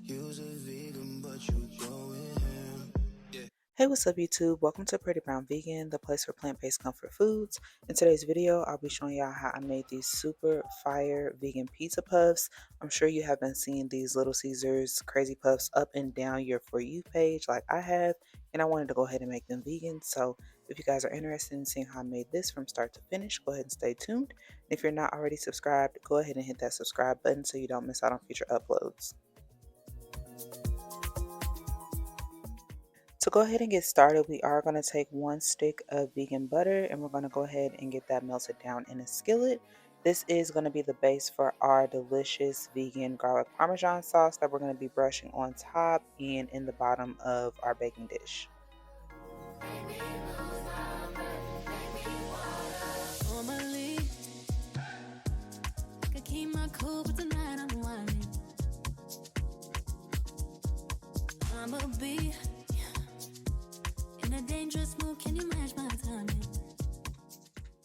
Hey, what's up YouTube? Welcome to Pretty Brown Vegan, the place for plant-based comfort foods. In today's video, I'll be showing y'all how I made these super fire vegan pizza puffs. I'm sure you have been seeing these Little Caesars crazy puffs up and down your For You page like I have, and I wanted to go ahead and make them vegan. So if you guys are interested in seeing how I made this from start to finish, go ahead and stay tuned. If you're not already subscribed, go ahead and hit that subscribe button so you don't miss out on future uploads. To go ahead and get started, we are going to take 1 stick of vegan butter and we're going to go ahead and get that melted down in a skillet. This is going to be the base for our delicious vegan garlic parmesan sauce that we're going to be brushing on top and in the bottom of our baking dish.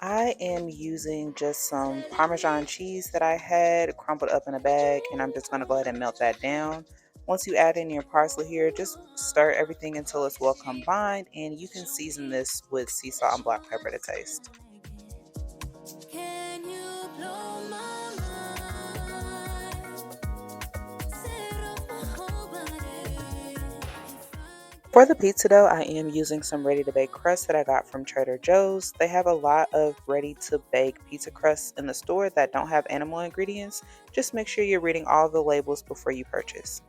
I am using just some Parmesan cheese that I had crumbled up in a bag, and I'm just going to go ahead and melt that down. Once you add in your parsley here, just stir everything until it's well combined, and you can season this with sea salt and black pepper to taste. For the pizza dough, I am using some ready-to-bake crust that I got from Trader Joe's. They have a lot of ready-to-bake pizza crusts in the store that don't have animal ingredients. Just make sure you're reading all the labels before you purchase.